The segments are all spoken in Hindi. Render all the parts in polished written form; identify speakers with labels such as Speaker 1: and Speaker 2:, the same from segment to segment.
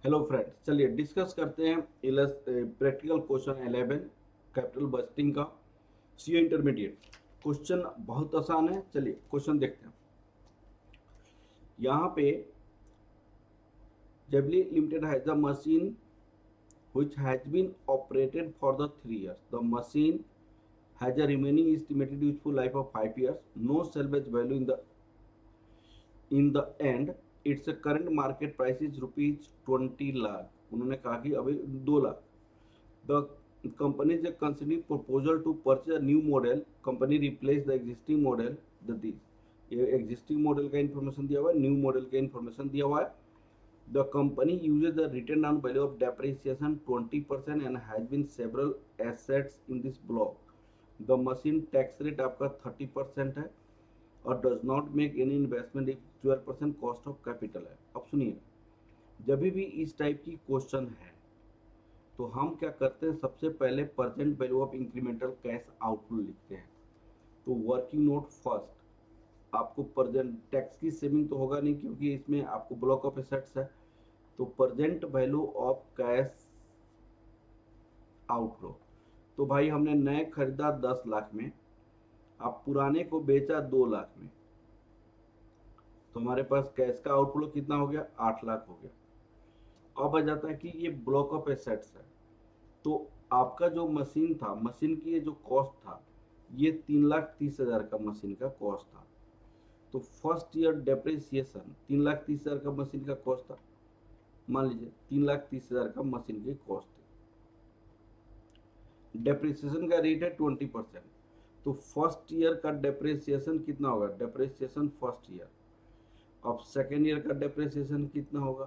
Speaker 1: हेलो फ्रेंड्स, चलिए डिस्कस करते हैं प्रैक्टिकल क्वेश्चन 11 कैपिटल बजटिंग का सीए इंटरमीडिएट। क्वेश्चन बहुत आसान है। चलिए क्वेश्चन देखते हैं। यहाँ पे जेबली limited has a machine which has been operated for the 3 years. The machine has a remaining estimated useful life of 5 years. No salvage value in the end. Its current market price is rupees 20 lakh. उन्होंने कहा कि अभी 2 lakh. The company is considering proposal to purchase a new model. Company replace the existing model. The ये existing model का information दिया हुआ है, new model का information दिया हुआ है। The company uses the written down value of depreciation 20% and has been several assets in this block. The machine tax rate आपका 30% है और does not make any investment if 12% cost of capital है। अब सुनिए, जब भी इस टाइप की क्वेश्चन है तो हम क्या करते हैं, सबसे पहले percent value of incremental cash outflow लिखते हैं। तो वर्किंग नोट फर्स्ट, आपको परसेंट टैक्स की सेविंग तो होगा नहीं क्योंकि इसमें आपको ब्लॉक ऑफ एसेट्स है। तो present value of cash outflow, तो भाई हमने नए खरीदा 10 लाख में, आप पुराने को बेचा 2 लाख में, तो हमारे पास कैश का आउटफ्लो कितना हो गया, 8 लाख हो गया। अब आ जाता है कि ये ब्लॉक ऑफ एसेट्स है। तो आपका जो मशीन था, मशीन की ये जो कॉस्ट था, ये 3,30,000 का मशीन का कॉस्ट था। तो फर्स्ट ईयर डेप्रिसिएशन 3,30,000 का मशीन का कॉस्ट था। मान लीजिए 3,30,000 का मशीन की कॉस्ट थी, डेप्रिसिएशन का रेट है 20%। तो फर्स्ट ईयर का डेप्रिसिएशन कितना होगा, डेप्रिसिएशन फर्स्ट ईयर। अब सेकेंड ईयर का डेप्रिसिएशन कितना होगा,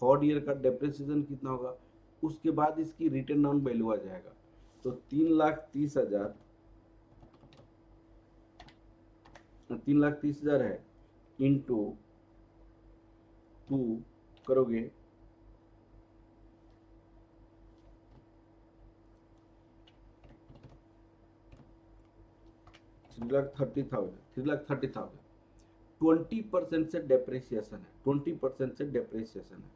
Speaker 1: थर्ड ईयर का डेप्रिसिएशन कितना होगा, उसके बाद इसकी रिटर्न डाउन वैल्यू आ जाएगा। तो 3,30,000 3,30,000 है, इंटू 2 करोगे, 3,30,000 20% से डेप्रिसिएशन है, 20% से डेप्रिसिएशन है।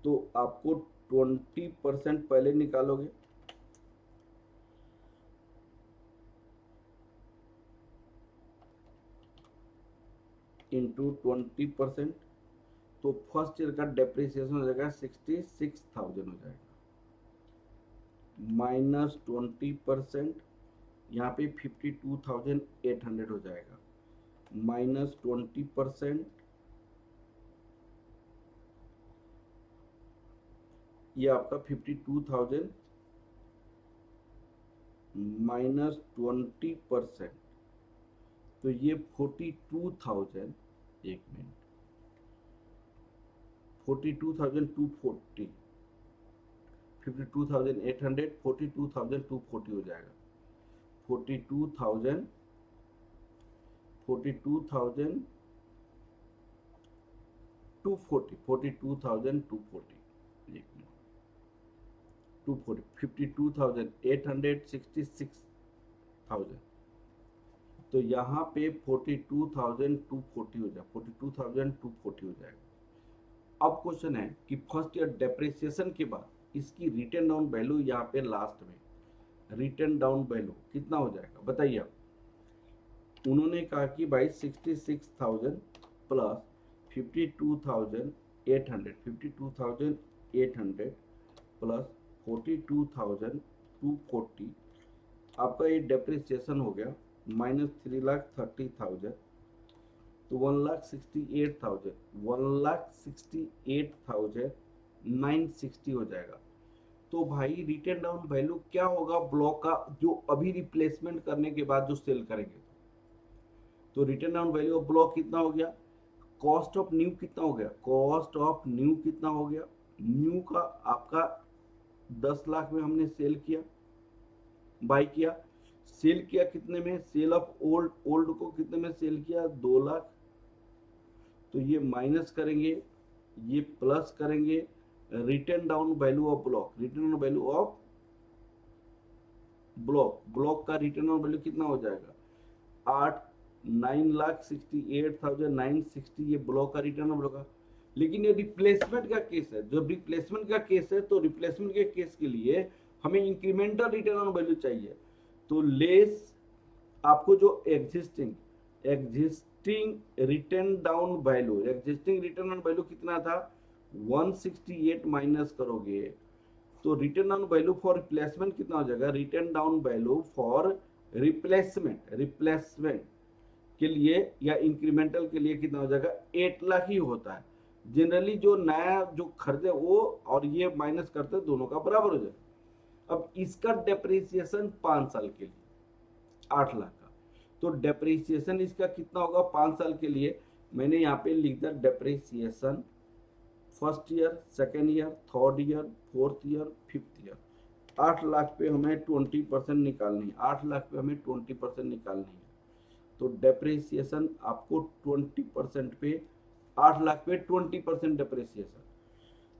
Speaker 1: तो आपको 20% पहले निकालोगे, इंटू 20%, तो फर्स्ट ईयर का डेप्रिसिएशन हो जाएगा 66,000 हो जाएगा, माइनस 20%, यहाँ पे 52,800 हो जाएगा, माइनस 20%, ये आपका 52,000 माइनस 20%, तो ये 42,000, एक मिनट, 42,240, 52,800 42,240 हो जाएगा, 42,000 42,240 42,240, एक मिनट, 240 52,800 66,000। तो यहाँ पे 42,240 हो जाएगा, 42,240 हो जाएगा। अब क्वेश्चन है कि फर्स्ट ईयर डेप्रिसिएशन के बाद इसकी रिटर्न डाउन वैल्यू यहाँ पे लास्ट में रिटर्न डाउन वैल्यू कितना हो जाएगा बताइए आप। उन्होंने कहा कि भाई 66,000 प्लस 52,800 प्लस 42,240, आपका ये डेप्रिसिएशन हो गया माइनस 3,30,000, तो 1,68,960 हो जाएगा। तो भाई रिटर्न डाउन वैल्यू क्या होगा ब्लॉक का, जो अभी रिप्लेसमेंट करने के बाद जो सेल करेंगे। तो return down value of block कितना हो गया, कॉस्ट ऑफ न्यू कितना हो गया, कॉस्ट ऑफ न्यू कितना हो गया, न्यू का आपका 10 लाख में हमने सेल किया, बाई किया। सेल किया कितने में, सेल ऑफ ओल्ड, ओल्ड को कितने में सेल किया, 2 लाख। तो ये माइनस करेंगे, ये प्लस करेंगे, return down value of block, return down value of block, block का रिटर्न डाउन वैल्यू कितना हो जाएगा, 9,68,960, ये ब्लॉक का रिटर्न डाउन होगा। लेकिन ये रिप्लेसमेंट का केस है। जब रिप्लेसमेंट का केस है तो रिप्लेसमेंट के केस के लिए हमें इंक्रीमेंटल रिटर्न ऑन वैल्यू चाहिए। तो लेस आपको जो existing return down value, existing return on value कितना था 168 माइनस करोगे तो return on value for replacement कितना हो जाएगा, return down value for replacement के लिए या इंक्रीमेंटल के लिए कितना हो जाएगा 8 लाख ही होता है। जनरली जो नया जो खरीदे वो और ये माइनस करते दोनों का बराबर हो जाएगा। अब इसका डेप्रिसिएशन 5 साल के लिए 8 लाख का, तो डेप्रिसिएशन इसका कितना होगा 5 साल के लिए, मैंने यहाँ पे लिख दिया depreciation first year, second year, third year, fourth year, fifth year. 8 lakh पे हमें 20% निकालनी है, 8 लाख पे हमें 20% निकालनी है। तो डेप्रिसिएशन आपको 20% पे 8 लाख पे 20% डेप्रिसिएशन,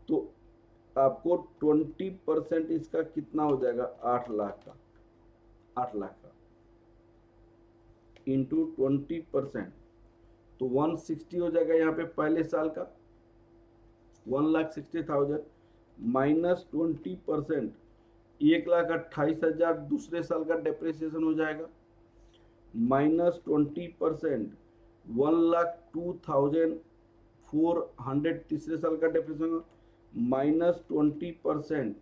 Speaker 1: तो आपको 20% इसका कितना हो जाएगा 8 लाख का, 8 लाख का इंटू 20%, तो 160 हो जाएगा यहाँ पे पहले साल का 1,60,000 माइनस 20% 1,28,000 दूसरे साल का डेप्रिसिएशन हो जाएगा, माइनस 20% 1,02,400 तीसरे साल का डेप्रिसिएशन, माइनस 20%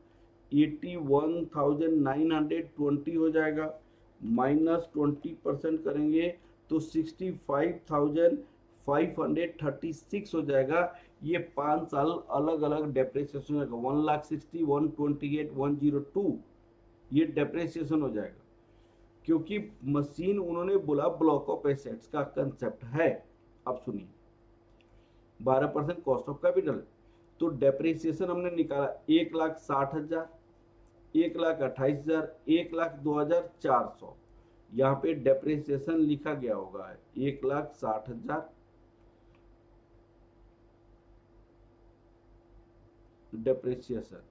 Speaker 1: 81,920 हो जाएगा, माइनस 20% करेंगे तो 65,536 हो जाएगा। ये 5 साल अलग अलग डेप्रिसिएशन हो जाएगा, 1,60,000, 128, 102 ये डेप्रिसिएशन हो जाएगा, क्योंकि मशीन उन्होंने बोला ब्लॉक ऑफ एसेट्स का कंसेप्ट है। अब सुनिए 12% कॉस्ट ऑफ कैपिटल, तो डेप्रिसिएशन हमने निकाला 1,60,000, 1,28,000, 1,02,400, यहाँ पे डेप्रिसिएशन लिखा गया होगा 1,60,000 डेप्रिसिएशन,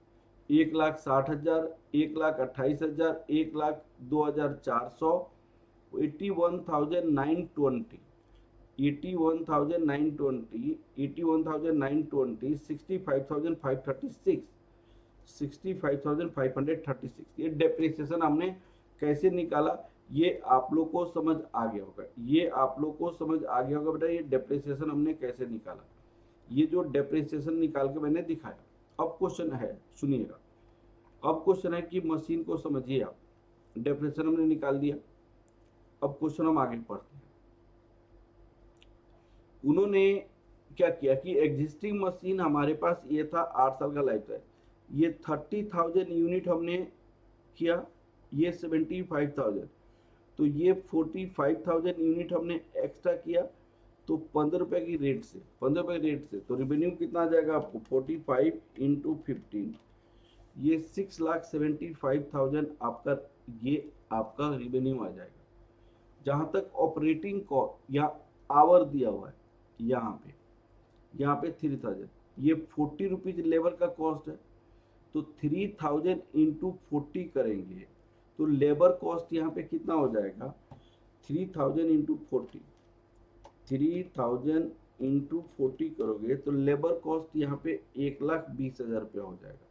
Speaker 1: 1,60,000, 1,28,000, 1,02,400, 81,920, 81,920, 81,920, 65,536, 65,536 ये डेप्रिसिएशन हमने कैसे निकाला, ये आप लोग को समझ आ गया होगा, ये आप लोग को समझ आ गया होगा बेटा, ये डेप्रिसिएशन हमने कैसे निकाला, ये जो डेप्रिसिएशन निकाल के मैंने दिखाया। अब क्वेश्चन है सुनिएगा, अब क्वेश्चन है कि मशीन को समझिए आप, डेप्रिसिएशन हमने निकाल दिया, अब क्वेश्चन हम आगे पढ़ते हैं। उन्होंने क्या किया कि एग्जिस्टिंग मशीन हमारे पास ये था 8 साल का लाइफ है, ये 30,000 यूनिट हमने किया, ये 75,000, तो ये 45,000 यूनिट हमने एक्स्ट्रा किया, तो 15 रुपए की रेट से, 15 रुपए रेट से, तो रेवेन्यू कितना आ जाएगा आपको 45 इंटू 15, ये 6,75,000 आपका, ये आपका रेवेन्यू आ जाएगा। जहां तक ऑपरेटिंग कॉस्ट या आवर दिया हुआ है यहाँ पे 3,000, ये 40 रुपीज लेबर का कॉस्ट है, तो 3,000 इंटू 40 करेंगे तो लेबर कॉस्ट यहाँ पे कितना हो जाएगा 3,000 इंटू 40, 3,000 इंटू 40 करोगे तो लेबर कॉस्ट यहाँ पे 1,20,000 रुपया हो जाएगा,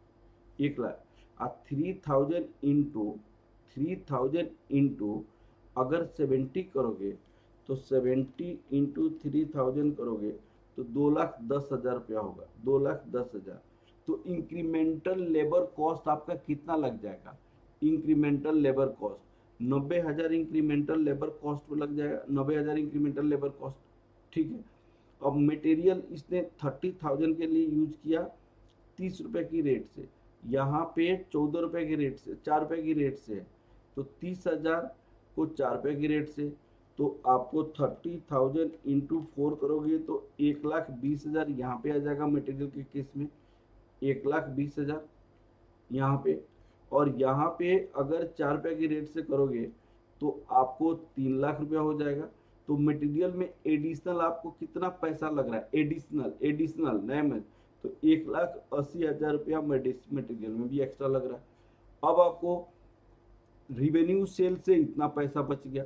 Speaker 1: 1 लाख। और 3,000 इंटू अगर 70 करोगे तो 70 इंटू 3,000 करोगे तो 2,10,000 रुपया होगा, 2,10,000। तो इंक्रीमेंटल लेबर कॉस्ट आपका कितना लग जाएगा, incremental labour cost 90,000 incremental labour cost लग जाएगा, 90,000 इंक्रीमेंटल लेबर कॉस्ट, ठीक है। अब मटेरियल इसने 30,000 के लिए यूज किया 30 रुपए की रेट से, यहाँ पे 14 रुपए की रेट से, 4 रुपए की रेट से, तो 30,000 को 4 रुपए की रेट से, तो आपको 30,000 इंटू 4 करोगे तो 1,20,000 यहाँ पे आ जाएगा मटेरियल के केस में, 1,20,000 यहाँ पे। और यहाँ पे अगर 4 रुपए की रेट से करोगे तो आपको 3 लाख रुपया हो जाएगा। तो मटेरियल में एडिशनल आपको कितना पैसा लग रहा है, एडिशनल नए में, तो 1,80,000 रुपया मटेरियल में भी एक्स्ट्रा लग रहा है। अब आपको रिवेन्यू सेल से इतना पैसा बच गया,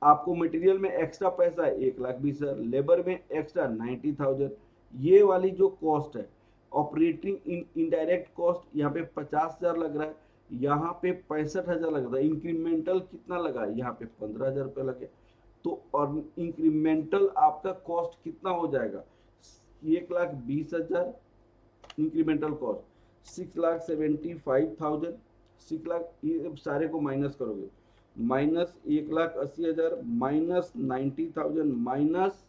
Speaker 1: आपको मटेरियल में एक्स्ट्रा पैसा 1,20,000, लेबर में एक्स्ट्रा 90,000, ये वाली जो कॉस्ट है ऑपरेटिंग इनडायरेक्ट कॉस्ट, यहाँ पे 50,000 लग रहा है, यहाँ पे 65,000 लग रहा है। इंक्रीमेंटल कितना लगा है, यहाँ पे 15,000 रुपये लगे। तो और इंक्रीमेंटल आपका कॉस्ट कितना हो जाएगा, 1,20,000 इंक्रीमेंटल कॉस्ट, 6,75,000, 6,00,000, ये सारे को माइनस करोगे, माइनस 1,80,000, माइनस 90,000, माइनस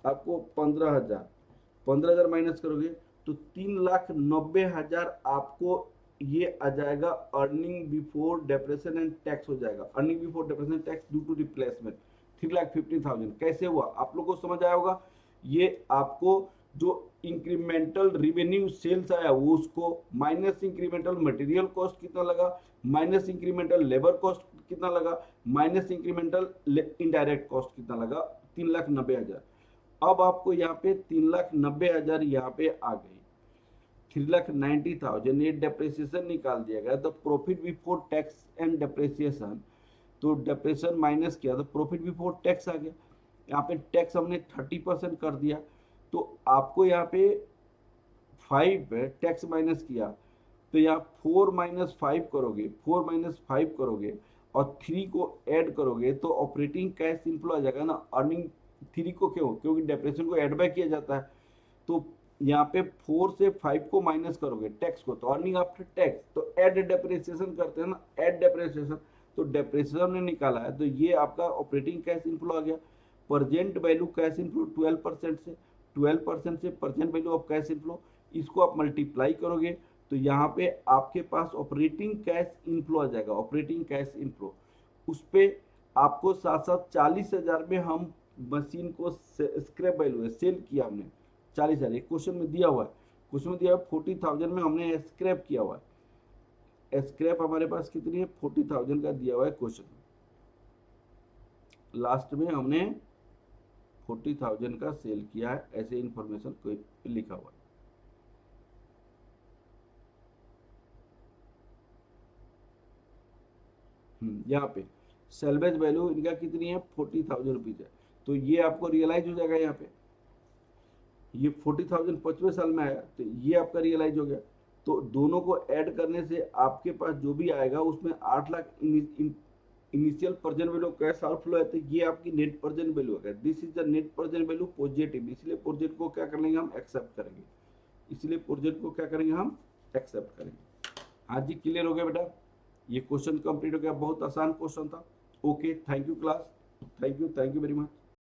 Speaker 1: आपको 15,000 माइनस करोगे तो 3,90,000 आपको ये आ जाएगा earning before depreciation and tax हो जाएगा। Earning before depreciation tax due to replacement 3,50,000 कैसे हुआ आप लोग को समझ आया होगा। ये आपको जो इंक्रीमेंटल रिवेन्यू सेल्स आया वो उसको माइनस इंक्रीमेंटल मटेरियल कॉस्ट कितना लगा, माइनस इंक्रीमेंटल लेबर कॉस्ट कितना लगा, माइनस इंक्रीमेंटल इनडायरेक्ट कॉस्ट कितना लगा, 3,90,000। अब आपको यहाँ पे 3,90,000 यहाँ पे आ गई, 3,90,000 ये डेप्रिसिएशन निकाल दिया गया। तो profit before tax and depreciation, तो डेप्रिसिएशन माइनस किया तो प्रॉफिट बिफोर टैक्स आ गया। यहाँ पे टैक्स हमने 30% कर दिया, तो आपको यहाँ पे 5 टैक्स माइनस किया, तो यहाँ 4 - 5 करोगे, 4 - 5 करोगे और 3 को ऐड करोगे तो ऑपरेटिंग कैश इनफ्लो आ जाएगा ना। अर्निंग 3 को क्यों, क्योंकि डेप्रिसिएशन को ऐड बैक किया जाता है। तो यहाँ पे 4 से 5 को माइनस करोगे टैक्स को, तो अर्निंग आफ्टर टैक्स, तो ऐड डेप्रिसिएशन करते हैं ना, ऐड डेप्रिसिएशन, तो डेप्रिसिएशन ने निकाला है, तो ये आपका ऑपरेटिंग कैश इनफ्लो आ गया। प्रेजेंट वैल्यू कैश इनफ्लो 12% से, 12% से present value of cash inflow, इसको आप मल्टीप्लाई करोगे तो यहाँ पे आपके पास ऑपरेटिंग कैश इनफ्लो आ जाएगा। ऑपरेटिंग कैश इनफ्लो उस पे आपको साथ साथ 40,000 में हम मशीन को स्क्रैप वैल्यू है सेल किया हमने 40,000, एक क्वेश्चन में दिया हुआ है, क्वेश्चन में दिया हुआ 40,000 में हमने स्क्रैप किया हुआ है। स्क्रैप हमारे पास कितनी है, 40,000 का दिया हुआ है क्वेश्चन, लास्ट में हमने 40,000 का सेल किया है, ऐसे इंफॉर्मेशन कोई लिखा हुआ है। यहाँ पे सेल्वेज वैल्यू इनका कितनी है, 40,000 रुपीज है, तो ये आपको रियलाइज हो जाएगा। यहाँ पे ये 40,000 5वें साल में आया, तो ये आपका रियलाइज हो गया। तो दोनों को ऐड करने से आपके पास जो भी आएगा उसमें 8 lakh initial present value cash outflow है, तो ये आपकी नेट प्रेजेंट वैल्यू है। This is the net present value positive, इसलिए प्रोजेक्ट को क्या कर लेंगे हम, एक्सेप्ट करेंगे, इसलिए प्रोजेक्ट को क्या करेंगे हम, एक्सेप्ट करेंगे। हाँ जी, क्लियर हो गया बेटा, ये क्वेश्चन कंप्लीट हो गया, बहुत आसान क्वेश्चन था। Okay, thank you class, thank you very much.